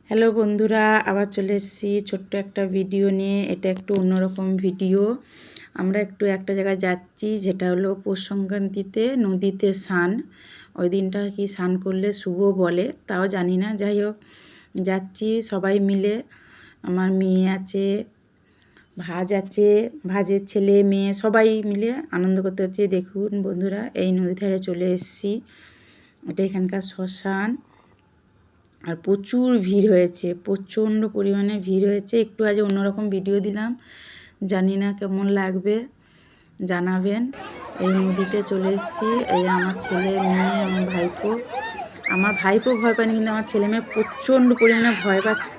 Hello বন্ধুরা, আবার চলে এসেছি ছোট্ট একটা ভিডিও নিয়ে। এটা একটু অন্যরকম ভিডিও। আমরা একটু একটা জায়গায় যাচ্ছি, যেটা হলো পৌষ সংক্রান্তিতে নদীতে স্নান। ওই দিনটা কি স্নান করলে শুভ বলে, তাও জানি না। যাই হোক, যাচ্ছি সবাই মিলে। আমার মেয়ে আছে, ভাজ আছে, ভাজের ছেলে মেয়ে সবাই মিলে আনন্দ করতে হচ্ছে। দেখুন বন্ধুরা, এই নদী ধারে চলে এসেছি। এটা এখানকার শ্মশান। আর প্রচুর ভিড় হয়েছে, প্রচণ্ড পরিমাণে ভিড় হয়েছে। একটু আজ অন্যরকম ভিডিও দিলাম, জানি না কেমন লাগবে, জানাবেন। এই নদীতে চলে এসেছি। এই আমার ছেলে মেয়ে, আমার ভাইপো ভয় পায়নি, কিন্তু আমার ছেলে মেয়ে প্রচণ্ড পরিমাণে ভয় পাচ্ছে।